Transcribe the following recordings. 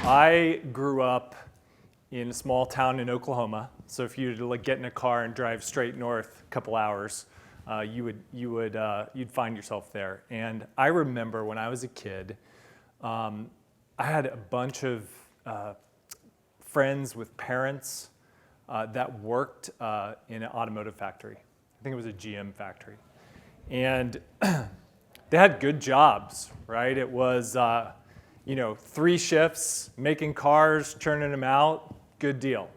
I grew up in a small town in Oklahoma. So if you were to like get in a car and drive straight north a couple hours, you'd find yourself there. And I remember when I was a kid, I had a bunch of friends with parents that worked in an automotive factory. I think it was a GM factory. And they had good jobs, right? It was 3 shifts, making cars, churning them out, good deal.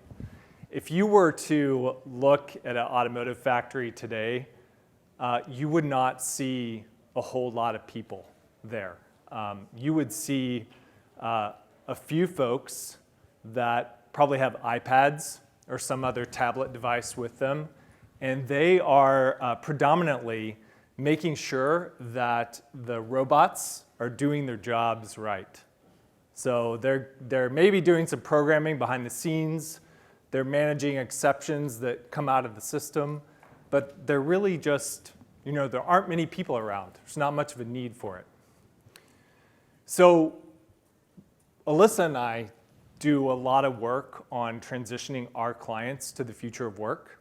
If you were to look at an automotive factory today, you would not see a whole lot of people there. You would see a few folks that probably have iPads or some other tablet device with them, and they are predominantly making sure that the robots are doing their jobs right. So they're maybe doing some programming behind the scenes, they're managing exceptions that come out of the system, but they're really just, there aren't many people around. There's not much of a need for it. So Alyssa and I do a lot of work on transitioning our clients to the future of work.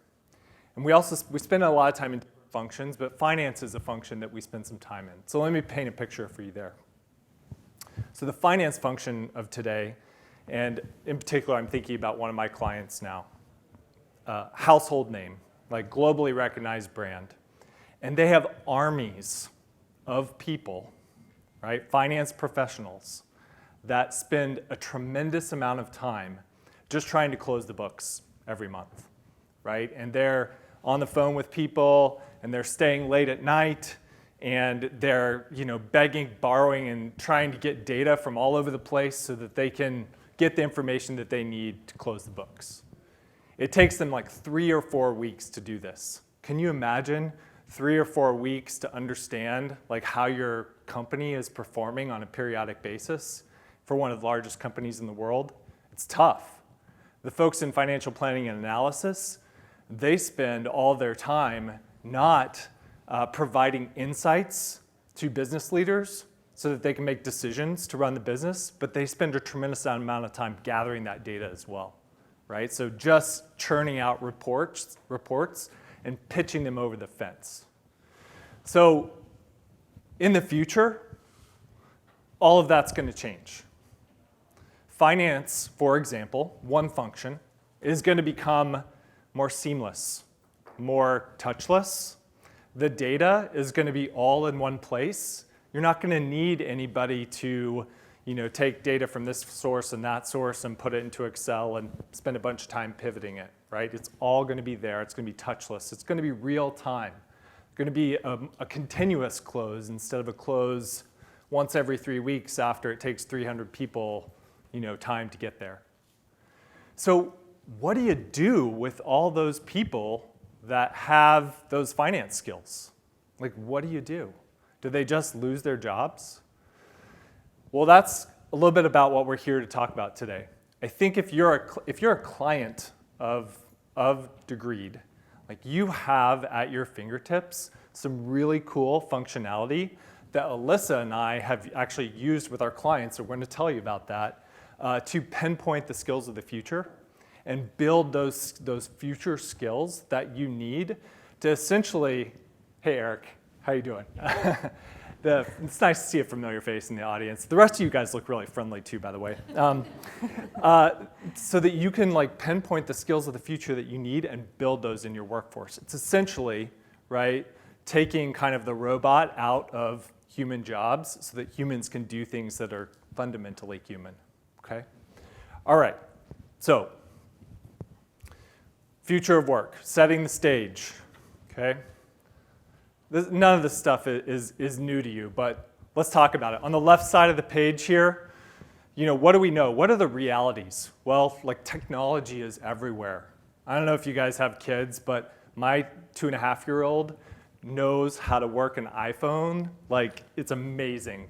And we spend a lot of time in functions, but finance is a function that we spend some time in. So let me paint a picture for you there. So the finance function of today, and in particular, I'm thinking about one of my clients now, household name, like globally recognized brand. And they have armies of people, right, finance professionals, that spend a tremendous amount of time just trying to close the books every month, right? And they're on the phone with people, and they're staying late at night, and they're begging, borrowing, and trying to get data from all over the place so that they can get the information that they need to close the books. It takes them like 3 or 4 weeks to do this. Can you imagine 3 or 4 weeks to understand like how your company is performing on a periodic basis for one of the largest companies in the world? It's tough. The folks in financial planning and analysis, they spend all their time not providing insights to business leaders so that they can make decisions to run the business, but they spend a tremendous amount of time gathering that data as well, right? So just churning out reports and pitching them over the fence. So in the future, all of that's going to change. Finance, for example, one function, is going to become more seamless, more touchless. The data is going to be all in one place. You're not going to need anybody to take data from this source and that source and put it into Excel and spend a bunch of time pivoting it, right? It's all going to be there. It's going to be touchless. It's going to be real time. It's going to be a continuous close instead of a close once every 3 weeks after it takes 300 people time to get there. So what do you do with all those people that have those finance skills? Like, what do you do? Do they just lose their jobs? Well, that's a little bit about what we're here to talk about today. I think if you're a client of Degreed, like you have at your fingertips some really cool functionality that Alyssa and I have actually used with our clients, so we're going to tell you about that, to pinpoint the skills of the future and build those future skills that you need to essentially, hey Eric, how you doing? It's nice to see a familiar face in the audience. The rest of you guys look really friendly too, by the way. So that you can pinpoint the skills of the future that you need and build those in your workforce. It's essentially, right, taking kind of the robot out of human jobs so that humans can do things that are fundamentally human, okay? All right, so future of work, setting the stage, okay? None of this stuff is new to you, but let's talk about it. On the left side of the page here, what do we know? What are the realities? Well, technology is everywhere. I don't know if you guys have kids, but my 2.5-year-old knows how to work an iPhone. It's amazing.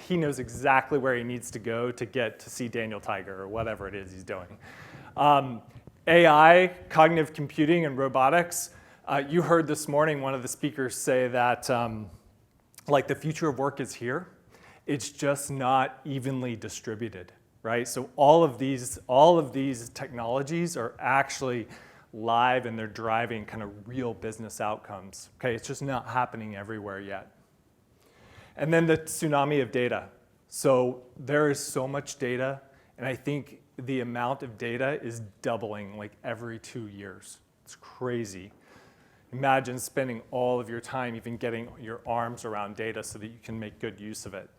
He knows exactly where he needs to go to get to see Daniel Tiger or whatever it is he's doing. AI, cognitive computing, and robotics. You heard this morning one of the speakers say that the future of work is here. It's just not evenly distributed, right? So all of these technologies are actually live and they're driving kind of real business outcomes. Okay, it's just not happening everywhere yet. And then the tsunami of data. So there is so much data, and I think the amount of data is doubling like every 2 years. It's crazy. Imagine spending all of your time even getting your arms around data so that you can make good use of it.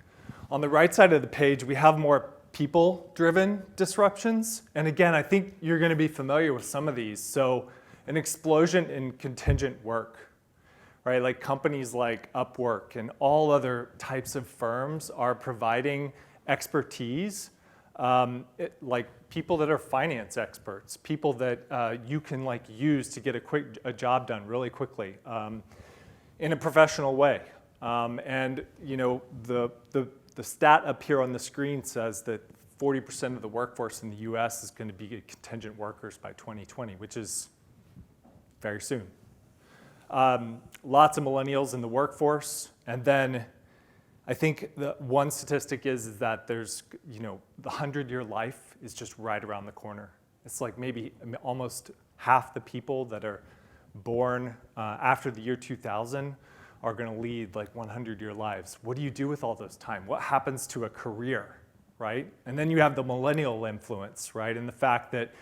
On the right side of the page, we have more people-driven disruptions. And again, I think you're going to be familiar with some of these. So an explosion in contingent work, right? Like companies like Upwork and all other types of firms are providing expertise, like people that are finance experts, people that you can like use to get a job done really quickly in a professional way. And you know, the stat up here on the screen says that 40% of the workforce in the US is going to be contingent workers by 2020, which is very soon. Lots of millennials in the workforce, and then I think the one statistic is that there's, you know, the 100-year life is just right around the corner. It's like maybe almost half the people that are born after the year 2000 are going to lead like 100-year lives. What do you do with all this time? What happens to a career, right? And then you have the millennial influence, right? And the fact that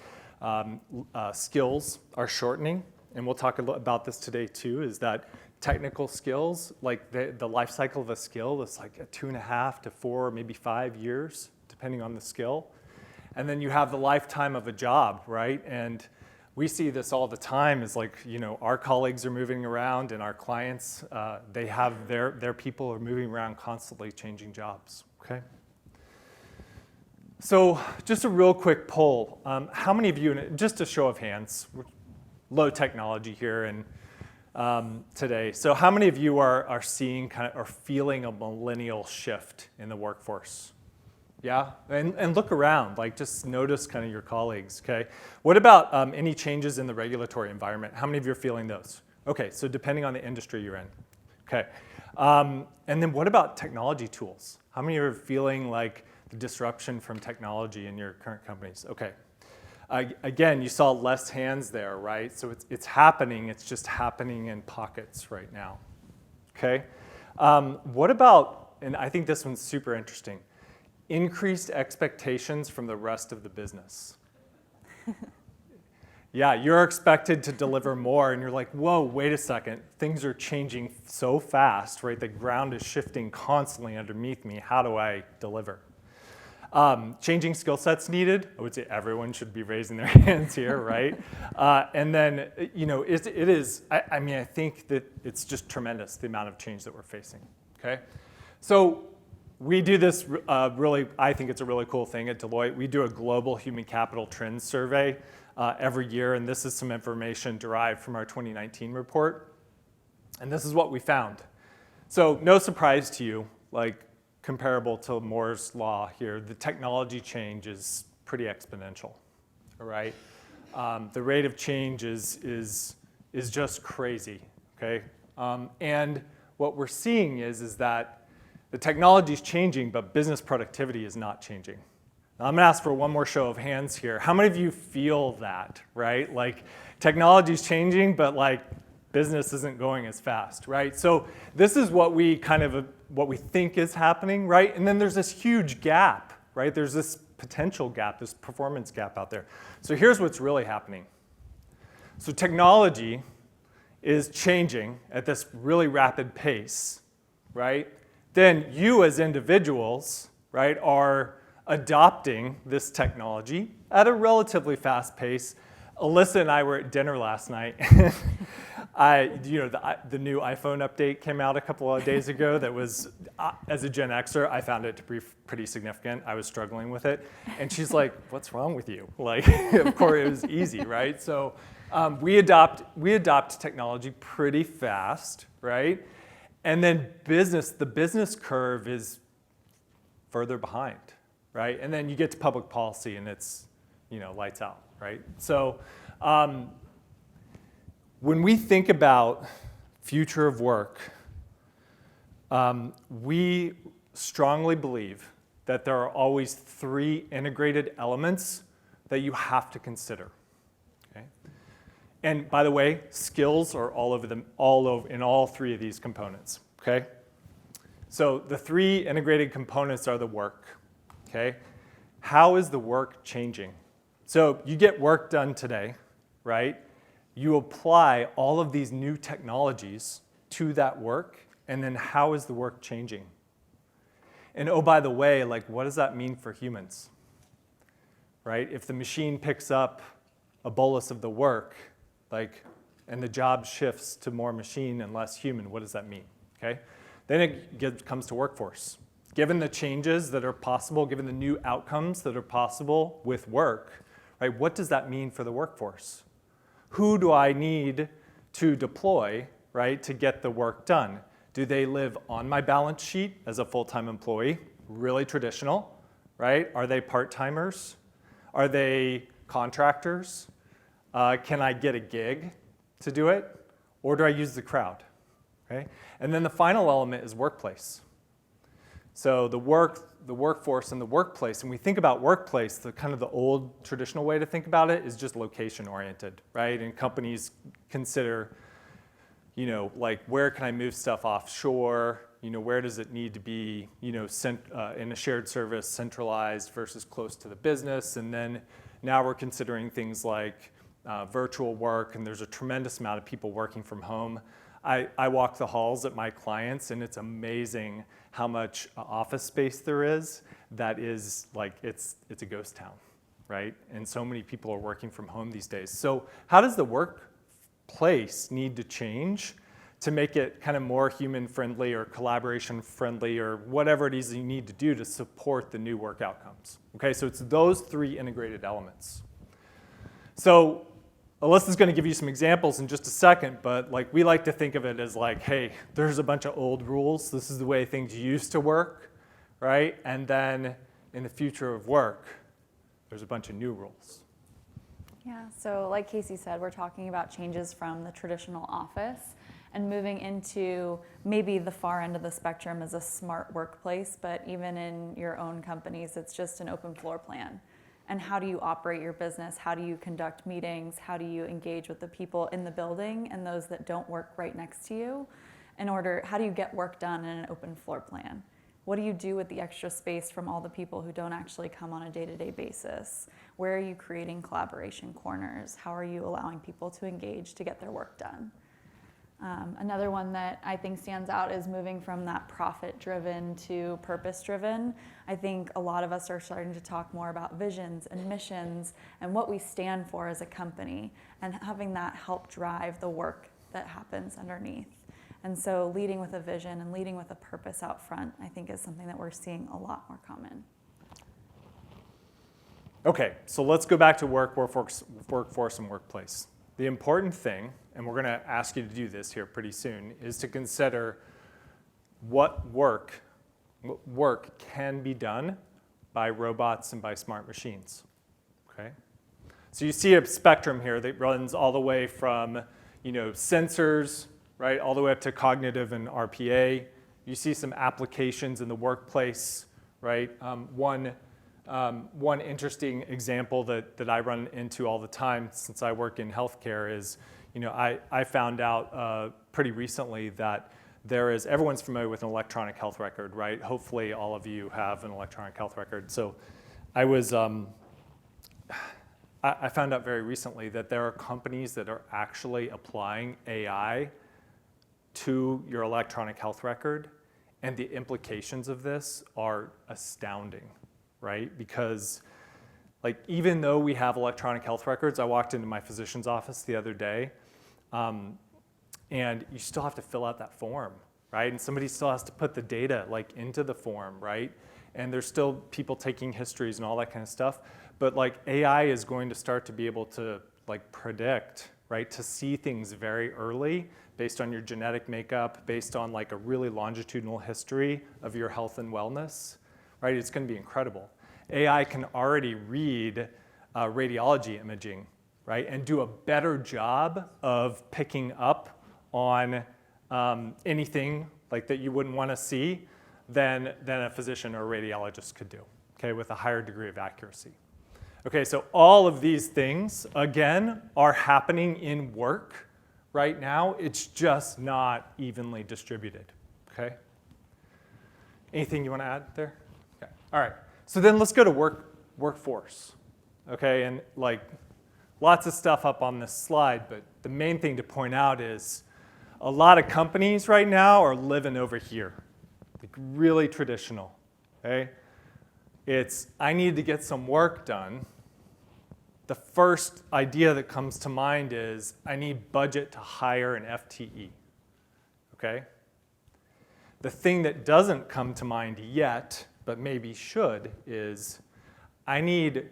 skills are shortening, and we'll talk about this today too, is that technical skills, like the life cycle of a skill is like a 2.5 to 4, maybe 5 years, depending on the skill. And then you have the lifetime of a job, right? And we see this all the time is like, you know, our colleagues are moving around and our clients, they have their people are moving around constantly changing jobs, okay? So just a real quick poll. How many of you, just a show of hands, we're low technology here and today. So how many of you are seeing kind of, are feeling a millennial shift in the workforce? Yeah, and look around, like just notice kind of your colleagues, okay? What about any changes in the regulatory environment? How many of you are feeling those? Okay, so depending on the industry you're in, okay. And then what about technology tools? How many are feeling like the disruption from technology in your current companies? Okay. Again, you saw less hands there, right? So it's happening, it's just happening in pockets right now, okay? What about, and I think this one's super interesting, increased expectations from the rest of the business. Yeah, you're expected to deliver more and you're like, whoa, wait a second, things are changing so fast, right? The ground is shifting constantly underneath me, how do I deliver? Changing skill sets needed. I would say everyone should be raising their hands here, right? And then, you know, it is, I mean, I think that it's just tremendous, the amount of change that we're facing, okay? So we do this really, I think it's a really cool thing at Deloitte. We do a global human capital trends survey every year, and this is some information derived from our 2019 report. And this is what we found. So no surprise to you, like, comparable to Moore's law here, the technology change is pretty exponential, all right? The rate of change is just crazy, okay? And what we're seeing is that the technology is changing, but business productivity is not changing. Now, I'm gonna ask for one more show of hands here. How many of you feel that, right? Like technology is changing, but like business isn't going as fast, right? So this is what we kind of, what we think is happening, right? And then there's this huge gap, right? There's this potential gap, this performance gap out there. So here's what's really happening. So technology is changing at this really rapid pace, right? Then you as individuals, right, are adopting this technology at a relatively fast pace. Alyssa and I were at dinner last night. The new iPhone update came out a couple of days ago that was, as a Gen Xer, I found it to be pretty significant. I was struggling with it. And she's like, what's wrong with you? Like, of course, it was easy, right? So we adopt technology pretty fast, right? And then the business curve is further behind, right? And then you get to public policy and it's, you know, lights out, right? So when we think about future of work, we strongly believe that there are always 3 integrated elements that you have to consider. Okay? And by the way, skills are in all 3 of these components. Okay? So the 3 integrated components are the work. Okay? How is the work changing? So you get work done today, right? You apply all of these new technologies to that work, and then how is the work changing? And oh, by the way, like, what does that mean for humans? Right? If the machine picks up a bolus of the work, like, and the job shifts to more machine and less human, what does that mean? Okay? Then it comes to workforce. Given the changes that are possible, given the new outcomes that are possible with work, right, what does that mean for the workforce? Who do I need to deploy, right, to get the work done? Do they live on my balance sheet as a full-time employee? Really traditional, right? Are they part-timers? Are they contractors? Can I get a gig to do it? Or do I use the crowd? Okay? And then the final element is workplace. So the workforce and the workplace, and we think about workplace, the kind of the old traditional way to think about it is just location-oriented, right? And companies consider, like, where can I move stuff offshore? Where does it need to be, in a shared service, centralized versus close to the business? And then now we're considering things like virtual work, and there's a tremendous amount of people working from home. I walk the halls at my clients, and it's amazing how much office space there is that is like, it's a ghost town, right? And so many people are working from home these days. So how does the workplace need to change to make it kind of more human-friendly or collaboration-friendly or whatever it is you need to do to support the new work outcomes? Okay, so it's those 3 integrated elements. So Alyssa's going to give you some examples in just a second, but like, we like to think of it as like, hey, there's a bunch of old rules. This is the way things used to work, right? And then in the future of work, there's a bunch of new rules. Yeah, so like Casey said, we're talking about changes from the traditional office and moving into maybe the far end of the spectrum is a smart workplace, but even in your own companies, it's just an open floor plan. And how do you operate your business? How do you conduct meetings? How do you engage with the people in the building and those that don't work right next to you? How do you get work done in an open floor plan? What do you do with the extra space from all the people who don't actually come on a day-to-day basis? Where are you creating collaboration corners? How are you allowing people to engage to get their work done? Another one that I think stands out is moving from that profit-driven to purpose-driven. I think a lot of us are starting to talk more about visions and missions and what we stand for as a company and having that help drive the work that happens underneath. And so leading with a vision and leading with a purpose out front, I think, is something that we're seeing a lot more common. Okay, so let's go back to workforce and workplace. The important thing, and we're going to ask you to do this here pretty soon, is to consider what work can be done by robots and by smart machines. Okay? So you see a spectrum here that runs all the way from sensors, right, all the way up to cognitive and RPA. You see some applications in the workplace, right? One interesting example that I run into all the time since I work in healthcare is, I found out pretty recently that everyone's familiar with an electronic health record, right? Hopefully all of you have an electronic health record. So I found out very recently that there are companies that are actually applying AI to your electronic health record, and the implications of this are astounding. Right? Because even though we have electronic health records, I walked into my physician's office the other day, and you still have to fill out that form, right? And somebody still has to put the data into the form, right? And there's still people taking histories and all that kind of stuff. But AI is going to start to be able to predict, right? To see things very early based on your genetic makeup, based on a really longitudinal history of your health and wellness. Right? It's going to be incredible. AI can already read radiology imaging, right, and do a better job of picking up on anything that you wouldn't want to see than a physician or a radiologist could do, okay, with a higher degree of accuracy. Okay, so all of these things, again, are happening in work right now. It's just not evenly distributed, okay? Anything you want to add there? Okay, all right. So then let's go to workforce, okay? And like lots of stuff up on this slide, but the main thing to point out is a lot of companies right now are living over here, like really traditional, okay? It's, I need to get some work done. The first idea that comes to mind is, I need budget to hire an FTE, okay? The thing that doesn't come to mind yet, but maybe should, is I need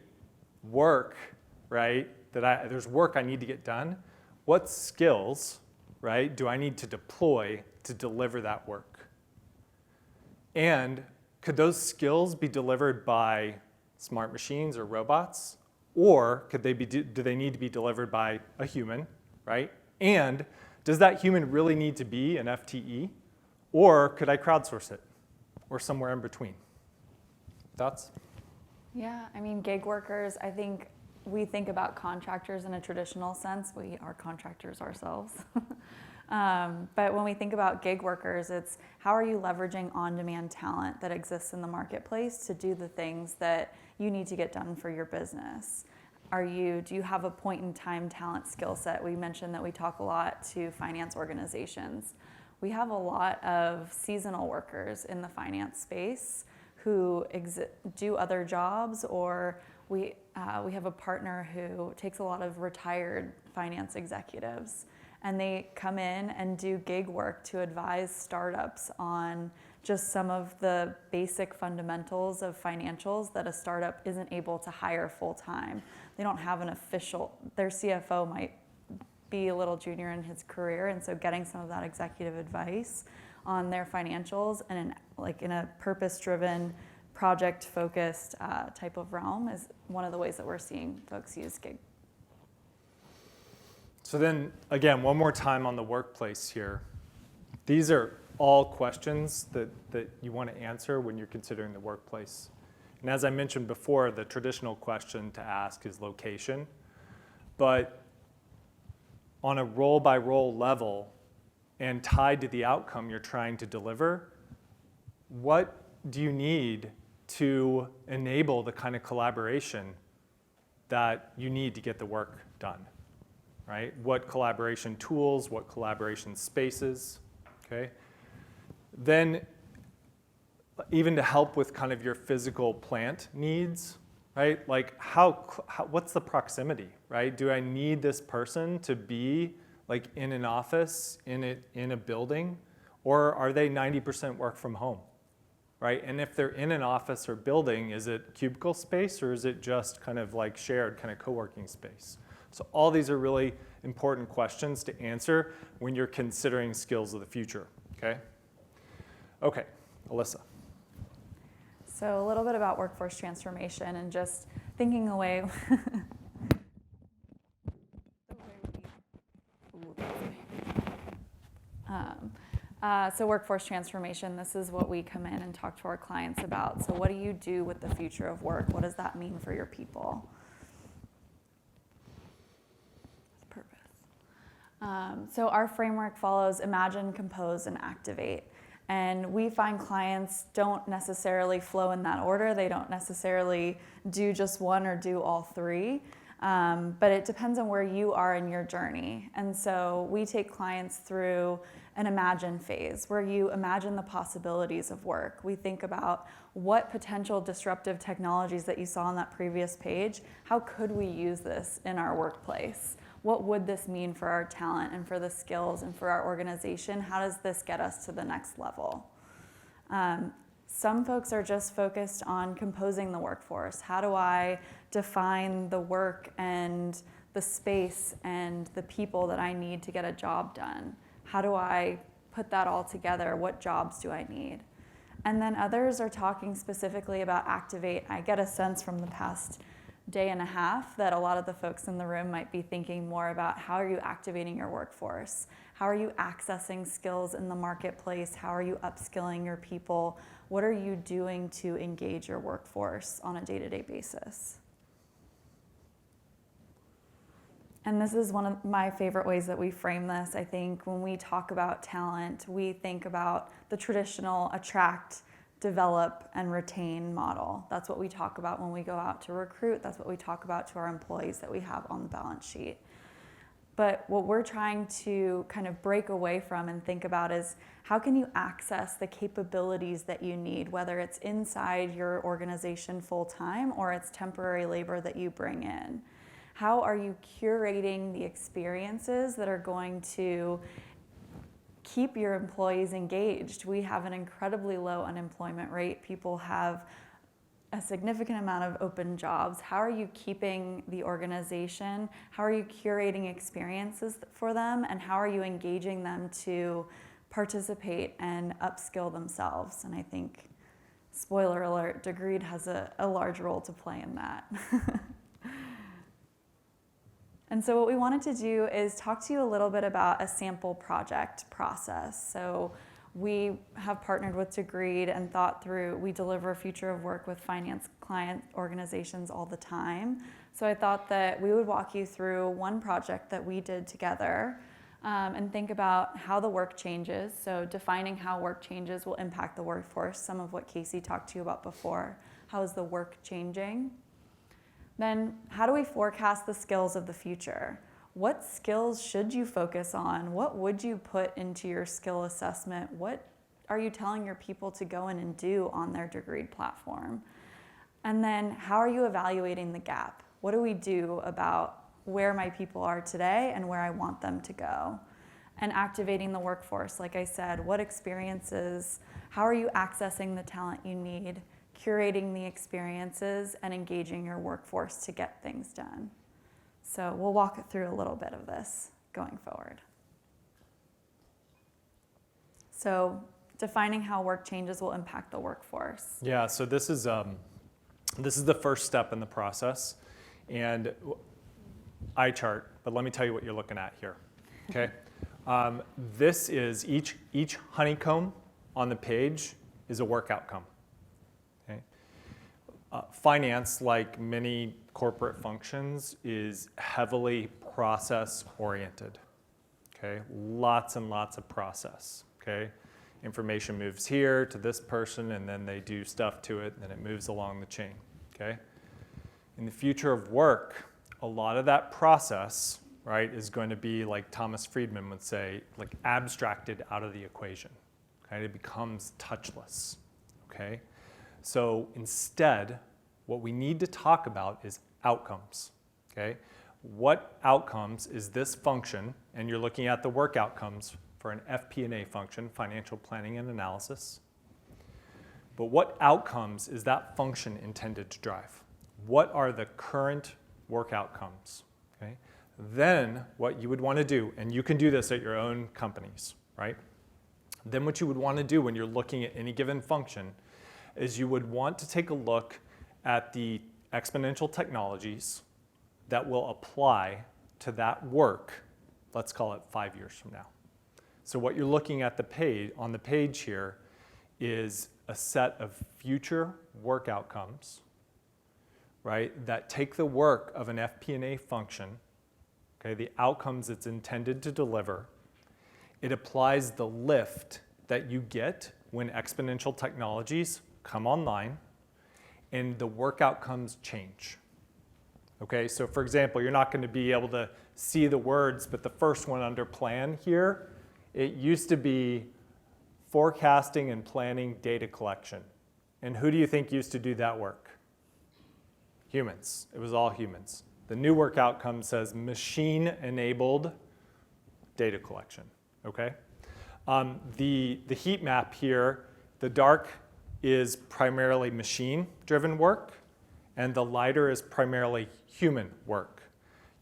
work, right? There's work I need to get done. What skills, right, do I need to deploy to deliver that work? And could those skills be delivered by smart machines or robots? Or could do they need to be delivered by a human, right? And does that human really need to be an FTE? Or could I crowdsource it? Or somewhere in between? Thoughts? Yeah, I mean, gig workers, I think we think about contractors in a traditional sense. We are contractors ourselves. But when we think about gig workers, it's how are you leveraging on-demand talent that exists in the marketplace to do the things that you need to get done for your business? Do you have a point-in-time talent skill set? We mentioned that we talk a lot to finance organizations. We have a lot of seasonal workers in the finance space who do other jobs, or we have a partner who takes a lot of retired finance executives, and they come in and do gig work to advise startups on just some of the basic fundamentals of financials that a startup isn't able to hire full time. They don't have their CFO might be a little junior in his career, and so getting some of that executive advice on their financials and in a purpose-driven, project-focused type of realm is one of the ways that we're seeing folks use gig. So then, again, one more time on the workplace here. These are all questions that you want to answer when you're considering the workplace. And as I mentioned before, the traditional question to ask is location. But on a role-by-role level and tied to the outcome you're trying to deliver, what do you need to enable the kind of collaboration that you need to get the work done, right? What collaboration tools, what collaboration spaces, okay? Then even to help with kind of your physical plant needs, right? Like what's the proximity, right? Do I need this person to be like in an office, in a building, or are they 90% work from home, right? And if they're in an office or building, is it cubicle space or is it just kind of like shared kind of co-working space? So all these are really important questions to answer when you're considering skills of the future, okay? Okay, Alyssa. So a little bit about workforce transformation and just thinking away. So workforce transformation, this is what we come in and talk to our clients about. So what do you do with the future of work? What does that mean for your people? Purpose. So our framework follows imagine, compose, and activate. And we find clients don't necessarily flow in that order. They don't necessarily do just one or do all three. But it depends on where you are in your journey. And so we take clients through an imagine phase where you imagine the possibilities of work. We think about what potential disruptive technologies that you saw on that previous page, how could we use this in our workplace? What would this mean for our talent and for the skills and for our organization? How does this get us to the next level? Some folks are just focused on composing the workforce. How do I define the work and the space and the people that I need to get a job done? How do I put that all together? What jobs do I need? And then others are talking specifically about activate. I get a sense from the past day and a half that a lot of the folks in the room might be thinking more about how are you activating your workforce? How are you accessing skills in the marketplace? How are you upskilling your people? What are you doing to engage your workforce on a day-to-day basis? And this is one of my favorite ways that we frame this. I think when we talk about talent, we think about the traditional attract, develop, and retain model. That's what we talk about when we go out to recruit. That's what we talk about to our employees that we have on the balance sheet. But what we're trying to kind of break away from and think about is how can you access the capabilities that you need, whether it's inside your organization full-time or it's temporary labor that you bring in. How are you curating the experiences that are going to keep your employees engaged? We have an incredibly low unemployment rate. People have a significant amount of open jobs. How are you keeping the organization? How are you curating experiences for them? And how are you engaging them to participate and upskill themselves? And I think, spoiler alert, Degreed has a large role to play in that. And so what we wanted to do is talk to you a little bit about a sample project process. So we have partnered with Degreed and thought through, we deliver a future of work with finance client organizations all the time. So I thought that we would walk you through one project that we did together and think about how the work changes. So defining how work changes will impact the workforce, some of what Casey talked to you about before. How is the work changing? Then how do we forecast the skills of the future? What skills should you focus on? What would you put into your skill assessment? What are you telling your people to go in and do on their Degreed platform? And then how are you evaluating the gap? What do we do about where my people are today and where I want them to go? And activating the workforce, like I said, what experiences, how are you accessing the talent you need? Curating the experiences and engaging your workforce to get things done. So we'll walk through a little bit of this going forward. So defining how work changes will impact the workforce. Yeah, so this is the first step in the process, and eye chart, but let me tell you what you're looking at here, okay? This is each honeycomb on the page is a work outcome. Finance, like many corporate functions, is heavily process-oriented, okay? Lots and lots of process, okay? Information moves here to this person, and then they do stuff to it, and then it moves along the chain, okay? In the future of work, a lot of that process, right, is going to be, like Thomas Friedman would say, like abstracted out of the equation, okay? It becomes touchless, okay? So instead, what we need to talk about is outcomes, okay? What outcomes is this function, and you're looking at the work outcomes for an FP&A function, financial planning and analysis, but what outcomes is that function intended to drive? What are the current work outcomes, okay? Then what you would want to do, and you can do this at your own companies, right? Then what you would want to do when you're looking at any given function is you would want to take a look at the exponential technologies that will apply to that work, let's call it 5 years from now. So what you're looking at on the page here is a set of future work outcomes, right, that take the work of an FP&A function, okay, the outcomes it's intended to deliver. It applies the lift that you get when exponential technologies come online and the work outcomes change. Okay, so for example, you're not going to be able to see the words, but the first one under plan here, it used to be forecasting and planning data collection. And who do you think used to do that work? Humans. It was all humans. The new work outcome says machine-enabled data collection, okay? The heat map here, the dark is primarily machine-driven work, and the lighter is primarily human work.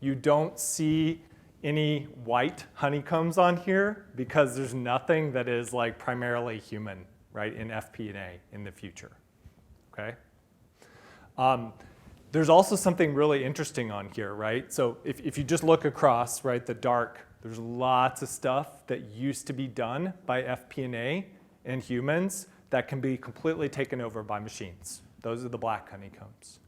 You don't see any white honeycombs on here because there's nothing that is like primarily human, right, in FP&A in the future, okay? There's also something really interesting on here, right? So if you just look across, right, the dark There's lots of stuff that used to be done by FP&A and humans that can be completely taken over by machines. Those are the black honeycombs.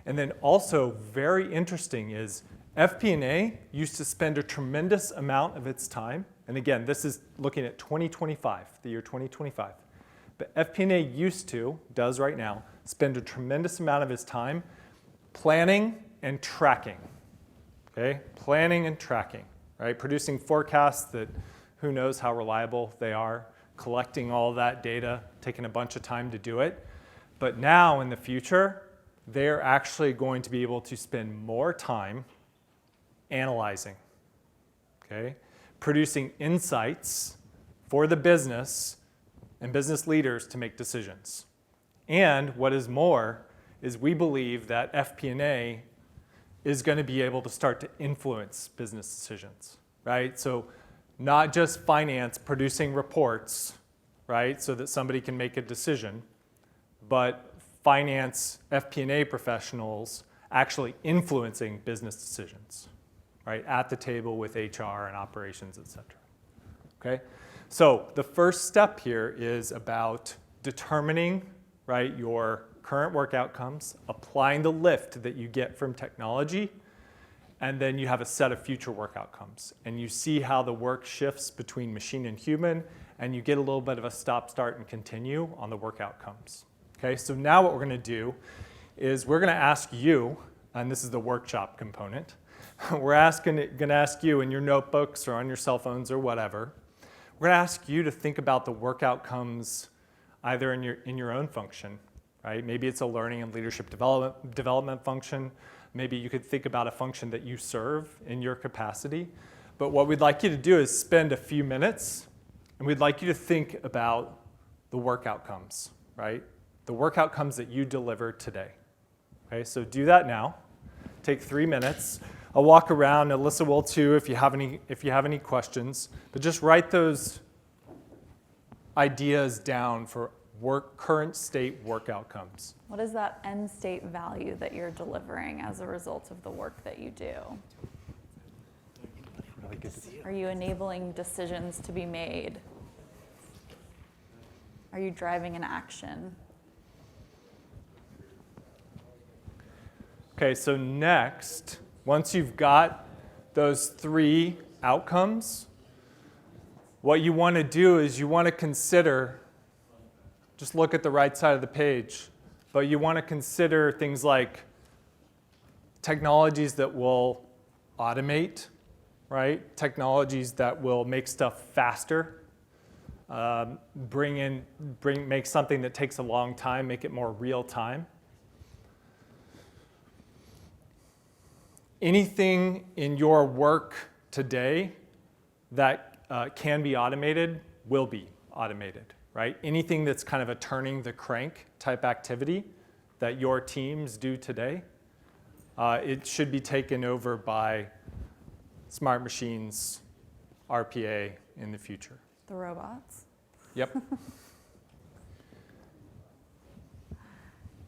And then also very interesting is FP&A used to spend a tremendous amount of its time, and again, this is looking at 2025, the year 2025. But FP&A does right now, spend a tremendous amount of its time planning and tracking, okay? Planning and tracking, right? Producing forecasts that who knows how reliable they are, collecting all that data, taking a bunch of time to do it. But now in the future, they're actually going to be able to spend more time analyzing, okay? Producing insights for the business and business leaders to make decisions. And what is more is we believe that FP&A is going to be able to start to influence business decisions, right? So not just finance producing reports, right, so that somebody can make a decision, but finance FP&A professionals actually influencing business decisions, right, at the table with HR and operations, et cetera. Okay? So the first step here is about determining, right, your current work outcomes, applying the lift that you get from technology, and then you have a set of future work outcomes. And you see how the work shifts between machine and human, and you get a little bit of a stop, start, and continue on the work outcomes. Okay, so now what we're going to do is we're going to ask you, and this is the workshop component, we're going to ask you in your notebooks or on your cell phones or whatever, we're going to ask you to think about the work outcomes either in your own function, right? Maybe it's a learning and leadership development function. Maybe you could think about a function that you serve in your capacity. But what we'd like you to do is spend a few minutes, and we'd like you to think about the work outcomes, right? The work outcomes that you delivered today. Okay, so do that now. Take 3 minutes. I'll walk around. Alyssa will too if you have any questions. But just write those ideas down for current state work outcomes. What is that end state value that you're delivering as a result of the work that you do? Really good to see you. Are you enabling decisions to be made? Are you driving an action? Okay, so next, once you've got those 3 outcomes, what you want to do is you want to consider, just look at the right side of the page, but you want to consider things like technologies that will automate, right? Technologies that will make stuff faster, make something that takes a long time, make it more real time. Anything in your work today that can be automated will be automated, right? Anything that's kind of a turning the crank type activity that your teams do today, it should be taken over by smart machines, RPA in the future. The robots? Yep.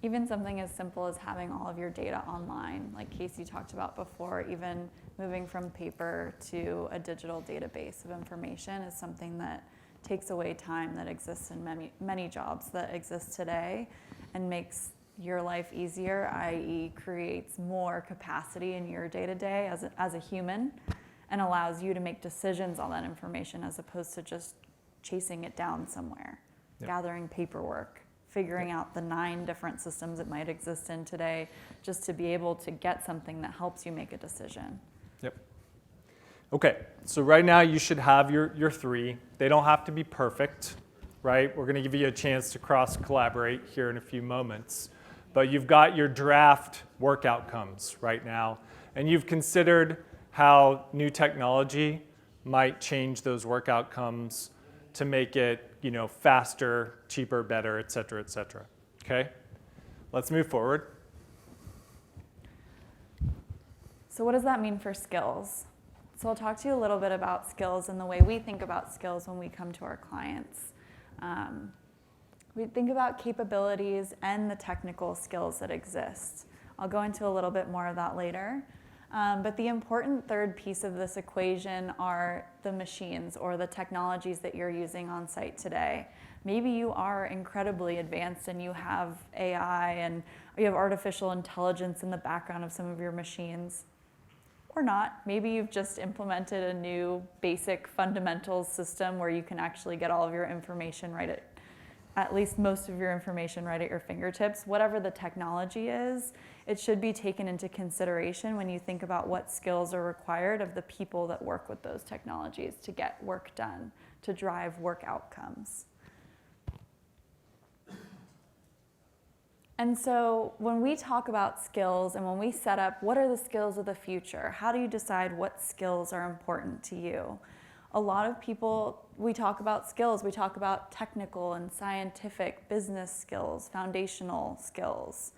Even something as simple as having all of your data online, like Casey talked about before, even moving from paper to a digital database of information is something that takes away time that exists in many jobs that exist today and makes your life easier, i.e. creates more capacity in your day-to-day as a human and allows you to make decisions on that information as opposed to just chasing it down somewhere, gathering paperwork, figuring out the 9 different systems it might exist in today just to be able to get something that helps you make a decision. Yep. Okay, so right now you should have your 3. They don't have to be perfect, right? We're going to give you a chance to cross-collaborate here in a few moments. But you've got your draft work outcomes right now, and you've considered how new technology might change those work outcomes to make it, faster, cheaper, better, et cetera, okay? Let's move forward. So what does that mean for skills? So I'll talk to you a little bit about skills and the way we think about skills when we come to our clients. We think about capabilities and the technical skills that exist. I'll go into a little bit more of that later. But the important third piece of this equation are the machines or the technologies that you're using on site today. Maybe you are incredibly advanced and you have AI and you have artificial intelligence in the background of some of your machines. Or not. Maybe you've just implemented a new basic fundamentals system where you can actually get all of your information right at least most of your information right at your fingertips. Whatever the technology is, it should be taken into consideration when you think about what skills are required of the people that work with those technologies to get work done, to drive work outcomes. And so when we talk about skills and when we set up what are the skills of the future, how do you decide what skills are important to you? A lot of people, we talk about skills, we talk about technical and scientific business skills, foundational skills.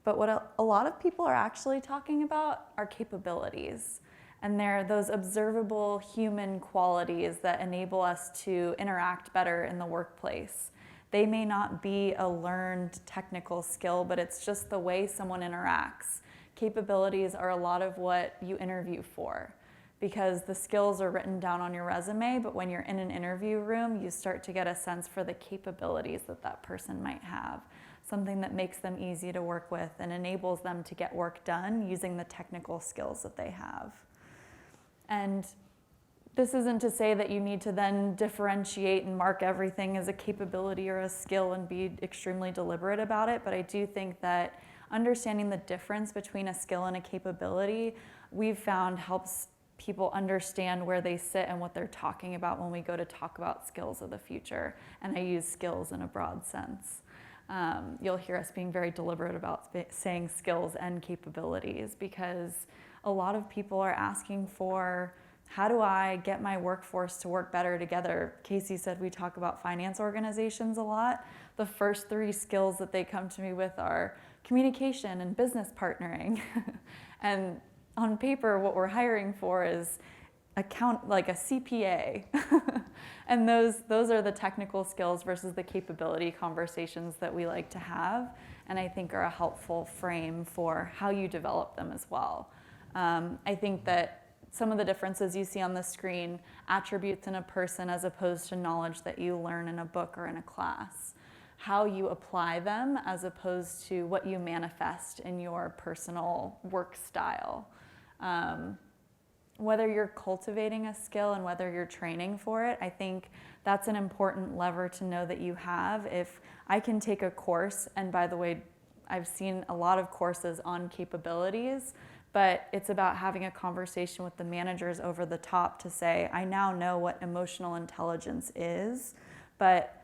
But what a lot of people are actually talking about are capabilities. And they're those observable human qualities that enable us to interact better in the workplace. They may not be a learned technical skill, but it's just the way someone interacts. Capabilities are a lot of what you interview for, because the skills are written down on your resume, but when you're in an interview room, you start to get a sense for the capabilities that that person might have, something that makes them easy to work with and enables them to get work done using the technical skills that they have. And this isn't to say that you need to then differentiate and mark everything as a capability or a skill and be extremely deliberate about it, but I do think that understanding the difference between a skill and a capability, we've found helps people understand where they sit and what they're talking about when we go to talk about skills of the future. And I use skills in a broad sense. You'll hear us being very deliberate about saying skills and capabilities, because a lot of people are asking for, how do I get my workforce to work better together? Casey said we talk about finance organizations a lot. The first 3 skills that they come to me with are communication and business partnering. And on paper, what we're hiring for is like a CPA. And those are the technical skills versus the capability conversations that we like to have, and I think are a helpful frame for how you develop them as well. I think that some of the differences you see on the screen, attributes in a person as opposed to knowledge that you learn in a book or in a class, how you apply them as opposed to what you manifest in your personal work style. Whether you're cultivating a skill and whether you're training for it, I think that's an important lever to know that you have. If I can take a course, and by the way, I've seen a lot of courses on capabilities, but it's about having a conversation with the managers over the top to say, I now know what emotional intelligence is, but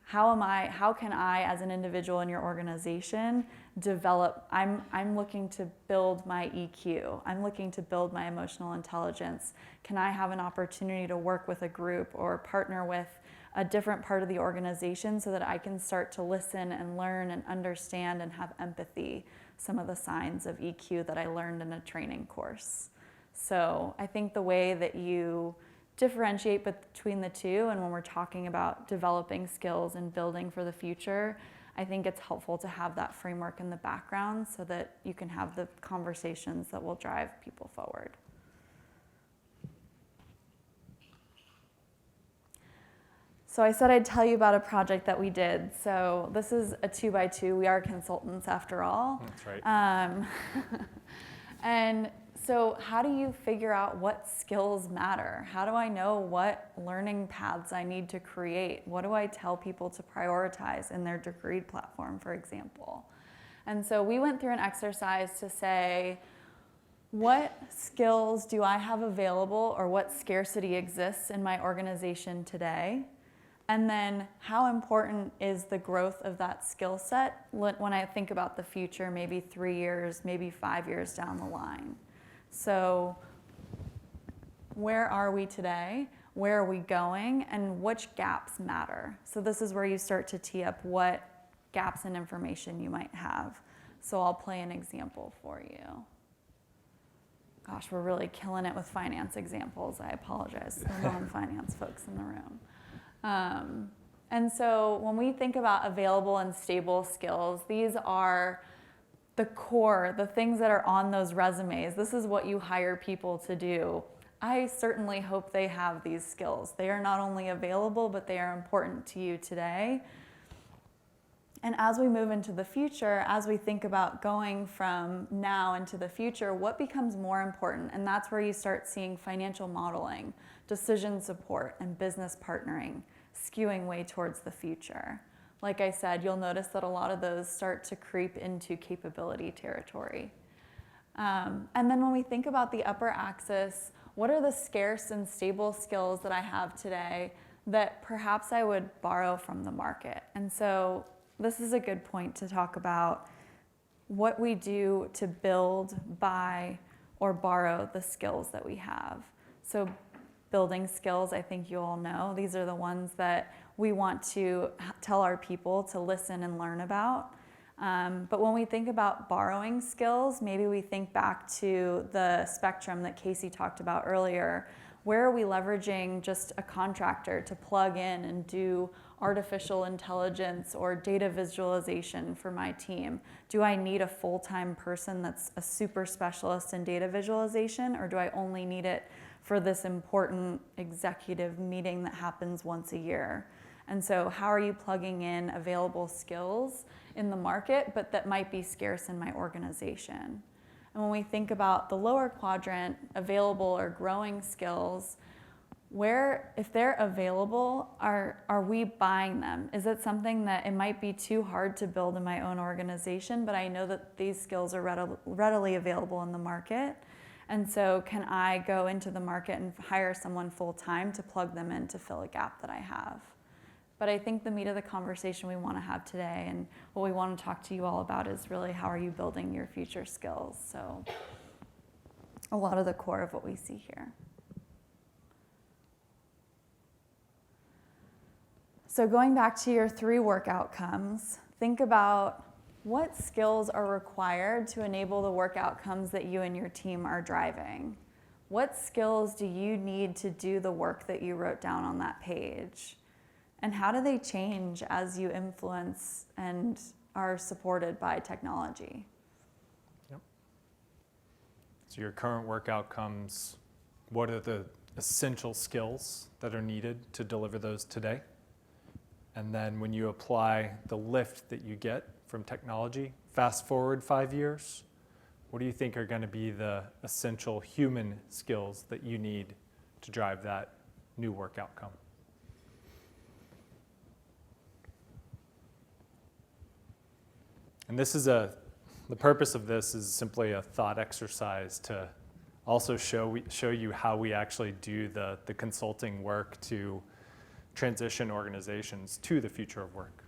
how can I, as an individual in your organization, develop, I'm looking to build my EQ, I'm looking to build my emotional intelligence. Can I have an opportunity to work with a group or partner with a different part of the organization so that I can start to listen and learn and understand and have empathy, some of the signs of EQ that I learned in a training course. So I think the way that you differentiate between the two, and when we're talking about developing skills and building for the future, I think it's helpful to have that framework in the background so that you can have the conversations that will drive people forward. So I said I'd tell you about a project that we did. So this is a 2x2. We are consultants after all. That's right. And so how do you figure out what skills matter? How do I know what learning paths I need to create? What do I tell people to prioritize in their degree platform, for example? And so we went through an exercise to say, what skills do I have available or what scarcity exists in my organization today? And then how important is the growth of that skill set when I think about the future, maybe 3 years, maybe 5 years down the line? So where are we today? Where are we going? And which gaps matter? So this is where you start to tee up what gaps in information you might have. So I'll play an example for you. Gosh, we're really killing it with finance examples. I apologize to the non-finance folks in the room. And so when we think about available and stable skills, these are the core, the things that are on those resumes. This is what you hire people to do. I certainly hope they have these skills. They are not only available, but they are important to you today. And as we move into the future, as we think about going from now into the future, what becomes more important? And that's where you start seeing financial modeling, decision support, and business partnering skewing way towards the future. Like I said, you'll notice that a lot of those start to creep into capability territory. And then when we think about the upper axis, what are the scarce and stable skills that I have today that perhaps I would borrow from the market? And so this is a good point to talk about what we do to build, buy, or borrow the skills that we have. So building skills, I think you all know, these are the ones that we want to tell our people to listen and learn about. But when we think about borrowing skills, maybe we think back to the spectrum that Casey talked about earlier. Where are we leveraging just a contractor to plug in and do artificial intelligence or data visualization for my team? Do I need a full-time person that's a super specialist in data visualization, or do I only need it for this important executive meeting that happens once a year? And so how are you plugging in available skills in the market, but that might be scarce in my organization? And when we think about the lower quadrant, available or growing skills, where, if they're available, are we buying them? Is it something that it might be too hard to build in my own organization, but I know that these skills are readily available in the market? And so can I go into the market and hire someone full-time to plug them in to fill a gap that I have? But I think the meat of the conversation we want to have today and what we want to talk to you all about is really how are you building your future skills? So a lot of the core of what we see here. So going back to your 3 work outcomes, think about what skills are required to enable the work outcomes that you and your team are driving. What skills do you need to do the work that you wrote down on that page? And how do they change as you influence and are supported by technology? Yep. So your current work outcomes, what are the essential skills that are needed to deliver those today? And then when you apply the lift that you get from technology, fast forward 5 years, what do you think are going to be the essential human skills that you need to drive that new work outcome? And this is the purpose of this is simply a thought exercise to also show you how we actually do the consulting work to transition organizations to the future of work.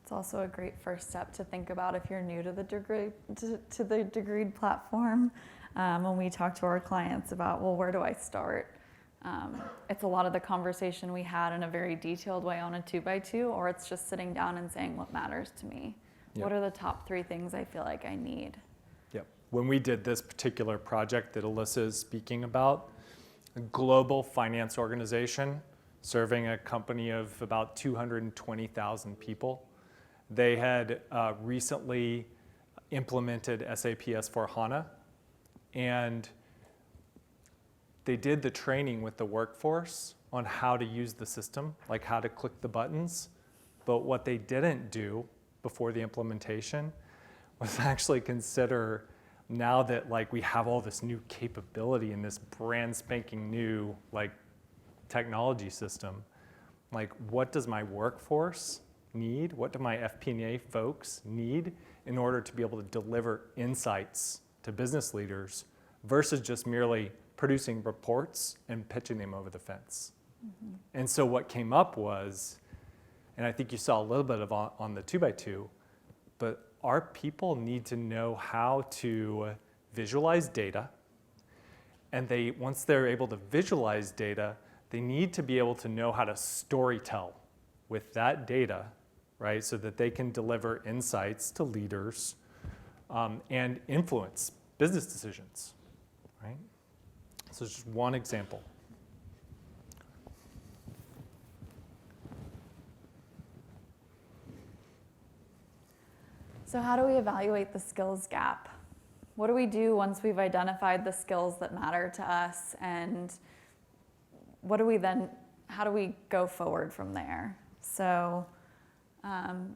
It's also a great first step to think about if you're new to the Degreed platform. When we talk to our clients about, well, where do I start? It's a lot of the conversation we had in a very detailed way on a 2x2, or it's just sitting down and saying what matters to me. Yep. What are the top 3 things I feel like I need? Yep. When we did this particular project that Alyssa is speaking about, a global finance organization serving a company of about 220,000 people, they had recently implemented SAP S/4HANA, and they did the training with the workforce on how to use the system, like how to click the buttons. But what they didn't do before the implementation was actually consider, now that like we have all this new capability in this brand spanking new like technology system, like what does my workforce need? What do my FP&A folks need in order to be able to deliver insights to business leaders versus just merely producing reports and pitching them over the fence? Mm-hmm. And so what came up was, and I think you saw a little bit of on the 2x2, but our people need to know how to visualize data. And once they're able to visualize data, they need to be able to know how to storytell with that data, right? So that they can deliver insights to leaders and influence business decisions, right? So it's just one example. So how do we evaluate the skills gap? What do we do once we've identified the skills that matter to us, and how do we go forward from there? So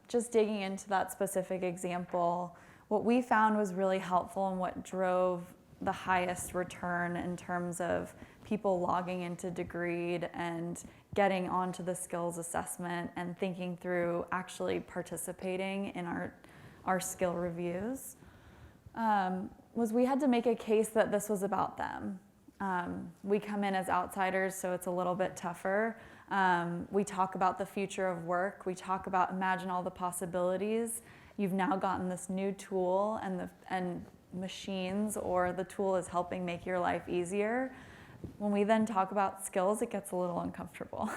just digging into that specific example, what we found was really helpful and what drove the highest return in terms of people logging into Degreed and getting onto the skills assessment and thinking through actually participating in our skill reviews, was we had to make a case that this was about them. We come in as outsiders, so it's a little bit tougher. We talk about the future of work. We talk about imagine all the possibilities. You've now gotten this new tool and machines, or the tool is helping make your life easier. When we then talk about skills, it gets a little uncomfortable.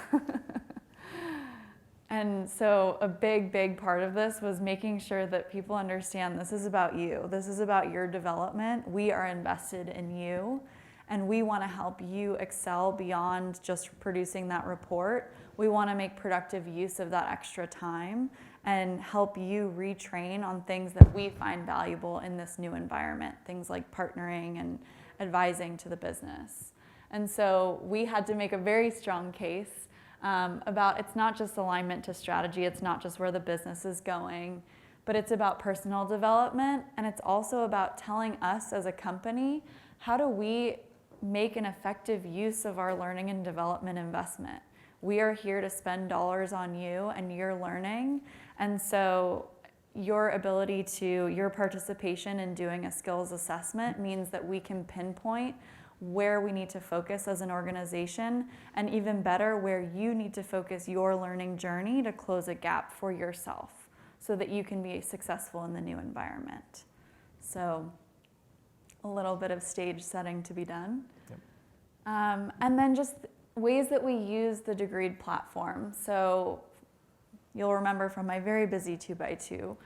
And so a big part of this was making sure that people understand this is about you. This is about your development. We are invested in you, and we want to help you excel beyond just producing that report. We want to make productive use of that extra time and help you retrain on things that we find valuable in this new environment, things like partnering and advising to the business. And so we had to make a very strong case about it's not just alignment to strategy, it's not just where the business is going, but it's about personal development, and it's also about telling us as a company, how do we make an effective use of our learning and development investment? We are here to spend dollars on you and your learning, and so your participation in doing a skills assessment means that we can pinpoint where we need to focus as an organization, and even better, where you need to focus your learning journey to close a gap for yourself so that you can be successful in the new environment. So a little bit of stage setting to be done. Yep. And then just ways that we use the Degreed platform. So you'll remember from my very busy 2x2,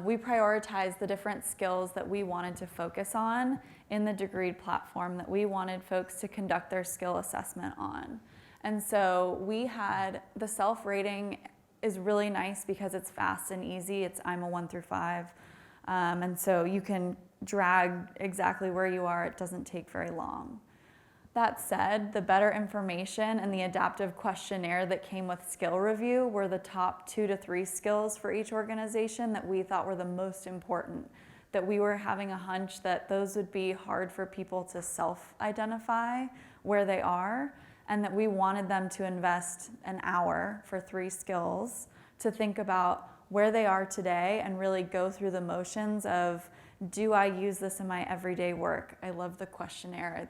we prioritized the different skills that we wanted to focus on in the Degreed platform that we wanted folks to conduct their skill assessment on. And so we had the self-rating is really nice because it's fast and easy. I'm a 1 through 5. And so you can drag exactly where you are. It doesn't take very long. That said, the better information and the adaptive questionnaire that came with skill review were the top 2 to 3 skills for each organization that we thought were the most important, that we were having a hunch that those would be hard for people to self-identify where they are, and that we wanted them to invest an hour for 3 skills to think about where they are today and really go through the motions of, do I use this in my everyday work? I love the questionnaire.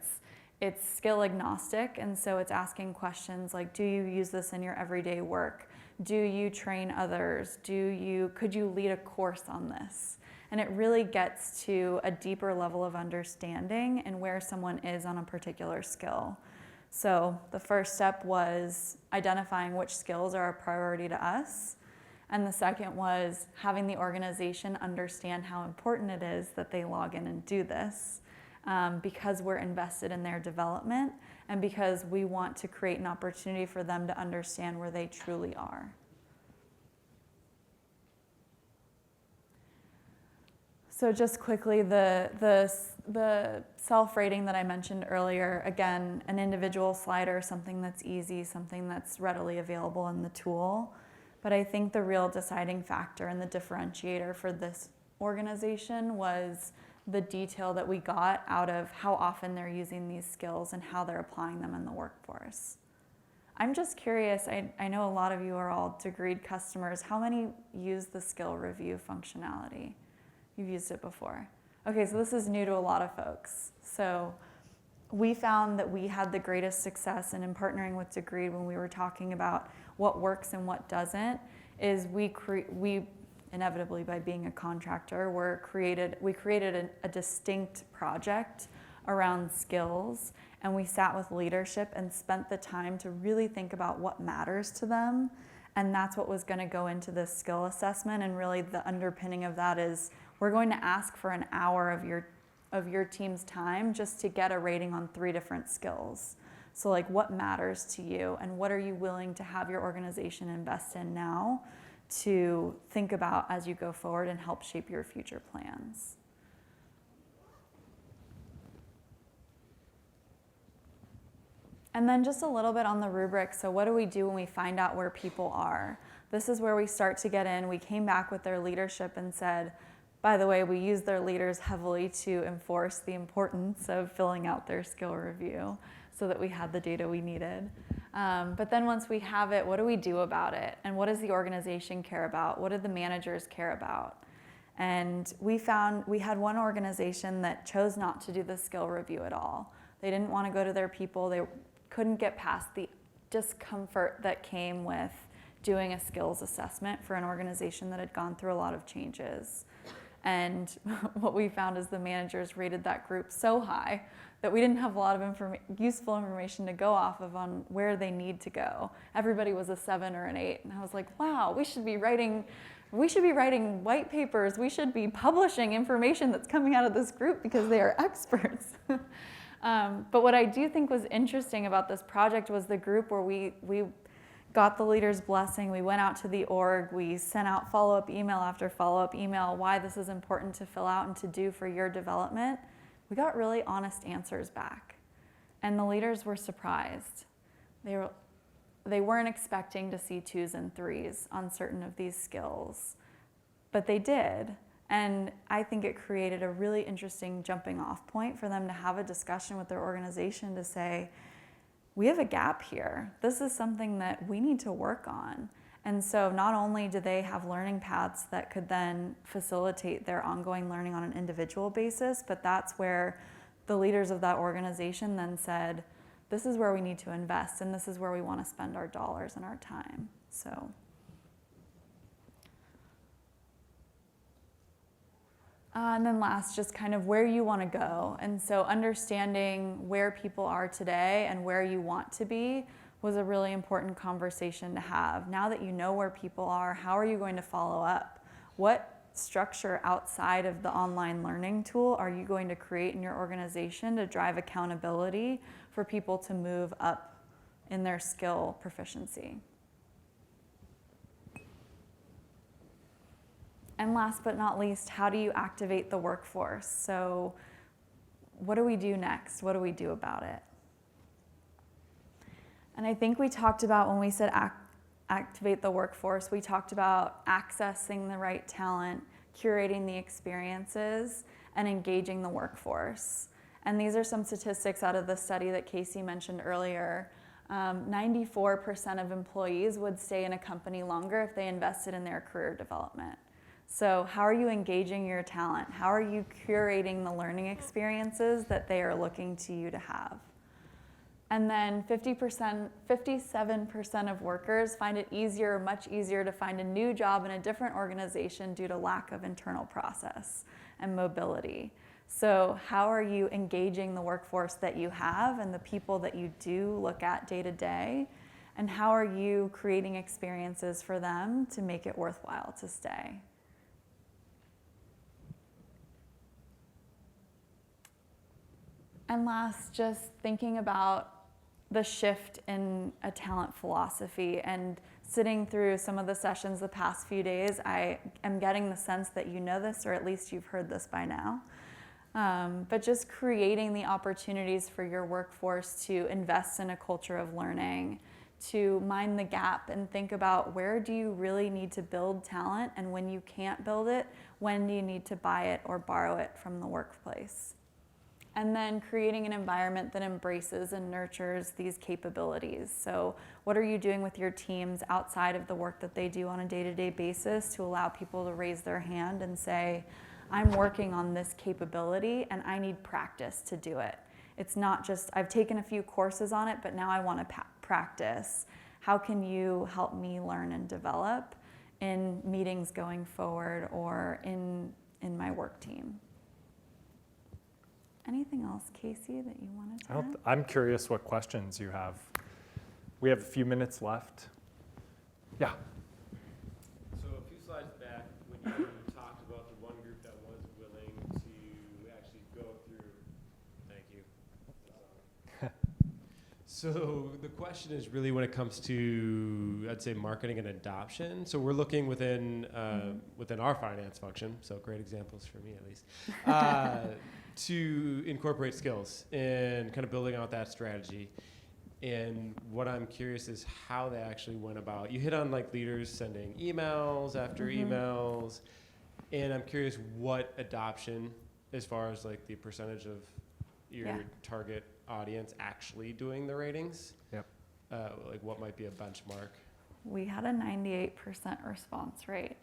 It's skill agnostic, and so it's asking questions like, do you use this in your everyday work? Do you train others? Could you lead a course on this? And it really gets to a deeper level of understanding and where someone is on a particular skill. So the first step was identifying which skills are a priority to us. And the second was having the organization understand how important it is that they log in and do this. Because we're invested in their development and because we want to create an opportunity for them to understand where they truly are. So just quickly, the self-rating that I mentioned earlier, again, an individual slider, something that's easy, something that's readily available in the tool. But I think the real deciding factor and the differentiator for this organization was the detail that we got out of how often they're using these skills and how they're applying them in the workforce. I'm just curious, I know a lot of you are all Degreed customers. How many use the skill review functionality? You've used it before. Okay, so this is new to a lot of folks. So we found that we had the greatest success in partnering with Degreed when we were talking about what works and what doesn't, is we inevitably, by being a contractor, we created a distinct project around skills, and we sat with leadership and spent the time to really think about what matters to them, and that's what was going to go into this skill assessment. And really the underpinning of that is we're going to ask for an hour of your team's time just to get a rating on 3 different skills. So like, what matters to you and what are you willing to have your organization invest in now to think about as you go forward and help shape your future plans. And then just a little bit on the rubric. So what do we do when we find out where people are? This is where we start to get in. We came back with their leadership and said, by the way, we use their leaders heavily to enforce the importance of filling out their skill review so that we had the data we needed. But then once we have it, what do we do about it? And what does the organization care about? What do the managers care about? And we found we had one organization that chose not to do the skill review at all. They didn't want to go to their people. They couldn't get past the discomfort that came with doing a skills assessment for an organization that had gone through a lot of changes. And what we found is the managers rated that group so high that we didn't have a lot of useful information to go off of on where they need to go. Everybody was a 7 or an 8, and I was like, wow, we should be writing white papers. We should be publishing information that's coming out of this group because they are experts. But what I do think was interesting about this project was the group where we got the leader's blessing, we went out to the org, we sent out follow-up email after follow-up email, why this is important to fill out and to do for your development. We got really honest answers back. And the leaders were surprised. They weren't expecting to see 2s and 3s on certain of these skills, but they did. And I think it created a really interesting jumping off point for them to have a discussion with their organization to say, we have a gap here. This is something that we need to work on. And so not only do they have learning paths that could then facilitate their ongoing learning on an individual basis, but that's where the leaders of that organization then said, this is where we need to invest, and this is where we want to spend our dollars and our time. So. And then last, just kind of where you want to go. And so understanding where people are today and where you want to be was a really important conversation to have. Now that you know where people are, how are you going to follow up? What structure outside of the online learning tool are you going to create in your organization to drive accountability for people to move up in their skill proficiency? And last but not least, how do you activate the workforce? So what do we do next? What do we do about it? And I think we talked about, when we said activate the workforce, we talked about accessing the right talent, curating the experiences, and engaging the workforce. And these are some statistics out of the study that Casey mentioned earlier. 94% of employees would stay in a company longer if they invested in their career development. So how are you engaging your talent? How are you curating the learning experiences that they are looking to you to have? And then 57% of workers find it easier, much easier to find a new job in a different organization due to lack of internal process and mobility. So how are you engaging the workforce that you have and the people that you do look at day to day? And how are you creating experiences for them to make it worthwhile to stay? And last, just thinking about the shift in a talent philosophy, and sitting through some of the sessions the past few days, I am getting the sense that you know this, or at least you've heard this by now. But just creating the opportunities for your workforce to invest in a culture of learning, to mind the gap and think about where do you really need to build talent, and when you can't build it, when do you need to buy it or borrow it from the workplace? And then creating an environment that embraces and nurtures these capabilities. So what are you doing with your teams outside of the work that they do on a day-to-day basis to allow people to raise their hand and say, I'm working on this capability and I need practice to do it. It's not just, I've taken a few courses on it, but now I want to practice. How can you help me learn and develop in meetings going forward or in my work team? Anything else, Casey, that you wanted to add? I'm curious what questions you have. We have a few minutes left. Yeah. So a few slides back, when you talked about the one group that was willing to actually go through, thank you. So the question is really when it comes to, I'd say, marketing and adoption. So we're looking within within our finance function, so great examples for me at least, to incorporate skills and kind of building out that strategy. And what I'm curious is how they actually went about. You hit on like leaders sending emails after emails, and I'm curious what adoption, as far as like the percentage of your target audience actually doing the ratings. Yep. Like what might be a benchmark? We had a 98% response rate,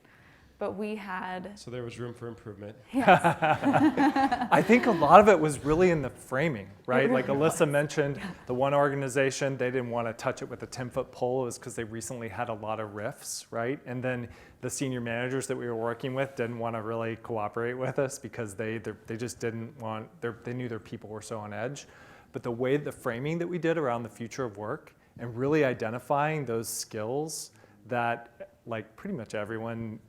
but we had. So there was room for improvement. Yes. I think a lot of it was really in the framing, right? Really Like Alyssa mentioned, the one organization, they didn't want to touch it with a 10-foot pole. It was because they recently had a lot of rifts, right? And then the senior managers that we were working with didn't want to really cooperate with us because they just didn't want, they knew their people were so on edge. But the way, the framing that we did around the future of work and really identifying those skills that like pretty much everyone,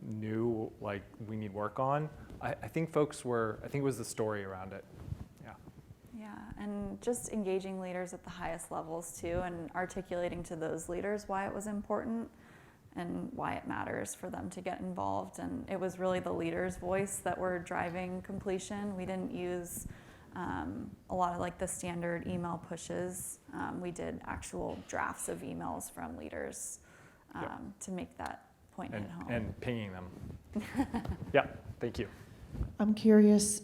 knew like we need work on, I think it was the story around it. Yeah. Yeah, and just engaging leaders at the highest levels too, and articulating to those leaders why it was important and why it matters for them to get involved. And it was really the leader's voice that were driving completion. We didn't use a lot of like the standard email pushes. We did actual drafts of emails from leaders to make that point at home. And pinging them. Yeah, thank you. I'm curious,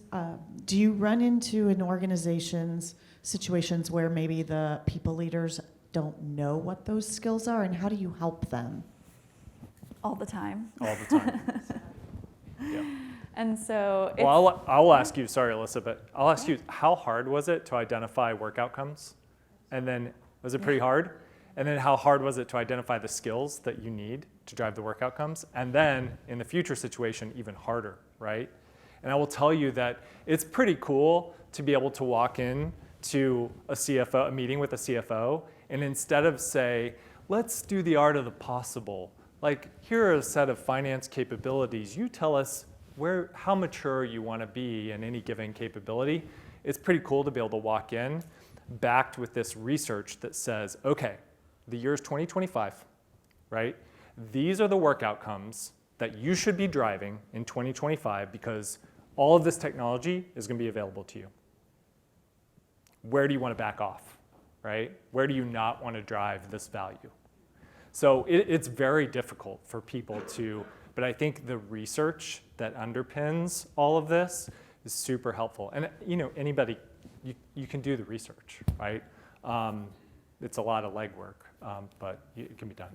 do you run into in organizations situations where maybe the people leaders don't know what those skills are, and how do you help them? All the time. All the time. Yeah. And so Well, I'll ask you, sorry, Alyssa, but I'll ask you, how hard was it to identify work outcomes? And then, was it pretty hard? And then how hard was it to identify the skills that you need to drive the work outcomes? And then, in the future situation, even harder, right? And I will tell you that it's pretty cool to be able to walk in to a meeting with a CFO, and instead of say, let's do the art of the possible, like, here are a set of finance capabilities, you tell us how mature you want to be in any given capability. It's pretty cool to be able to walk in backed with this research that says, okay, the year is 2025, right? These are the work outcomes that you should be driving in 2025 because all of this technology is going to be available to you. Where do you want to back off, right? Where do you not want to drive this value? So it's very difficult for people to, but I think the research that underpins all of this is super helpful. And anybody, you can do the research, right? It's a lot of legwork, but it can be done.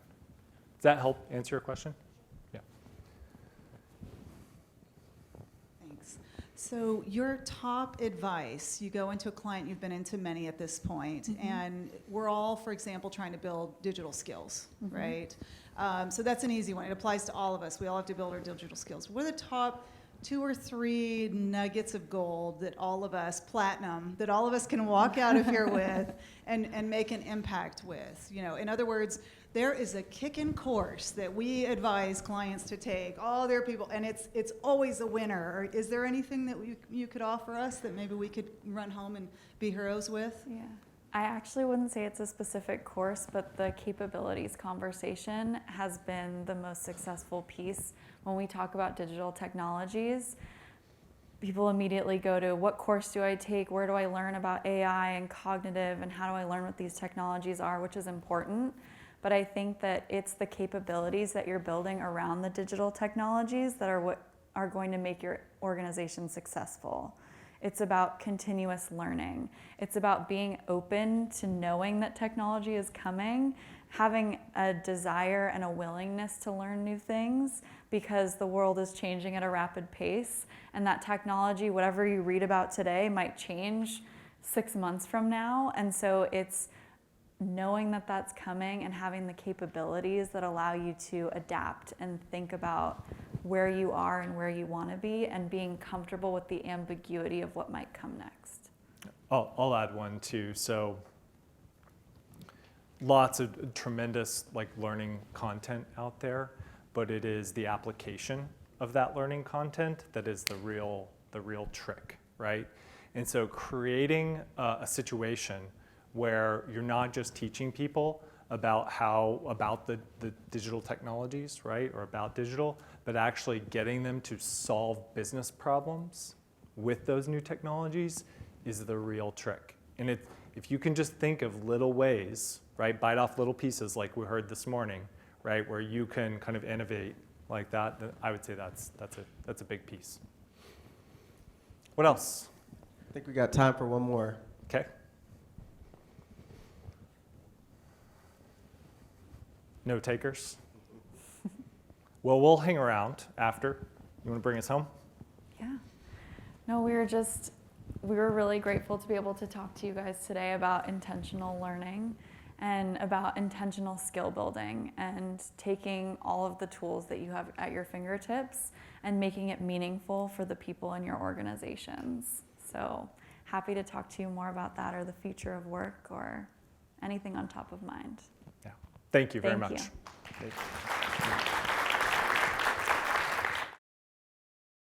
Does that help answer your question? Yeah. Thanks. So your top advice, you go into a client, you've been into many at this point, and we're all, for example, trying to build digital skills, right? So that's an easy one. It applies to all of us. We all have to build our digital skills. What are the top 2 or 3 nuggets of gold that all of us, platinum, that all of us can walk out of here with and make an impact with? In other words, there is a kick-in course that we advise clients to take, all their people, and it's always a winner. Is there anything that you could offer us that maybe we could run home and be heroes with? Yeah. I actually wouldn't say it's a specific course, but the capabilities conversation has been the most successful piece. When we talk about digital technologies, people immediately go to, what course do I take? Where do I learn about AI and cognitive, and how do I learn what these technologies are, which is important. But I think that it's the capabilities that you're building around the digital technologies that are what are going to make your organization successful. It's about continuous learning. It's about being open to knowing that technology is coming, having a desire and a willingness to learn new things because the world is changing at a rapid pace, and that technology, whatever you read about today, might change 6 months from now. And so it's knowing that that's coming and having the capabilities that allow you to adapt and think about where you are and where you want to be, and being comfortable with the ambiguity of what might come next. I'll add one too. So lots of tremendous learning content out there, but it is the application of that learning content that is the real trick, right? And so creating a situation where you're not just teaching people about the digital technologies, right, or about digital, but actually getting them to solve business problems with those new technologies is the real trick. And if you can just think of little ways, right, bite off little pieces like we heard this morning, right, where you can kind of innovate like that, then I would say that's a big piece. What else? I think we got time for one more. Okay. No takers? Well, we'll hang around after. You want to bring us home? Yeah. No, we were really grateful to be able to talk to you guys today about intentional learning and about intentional skill building and taking all of the tools that you have at your fingertips and making it meaningful for the people in your organizations. So happy to talk to you more about that or the future of work or anything on top of mind. Yeah. Thank you very Thank much. you. Thank you.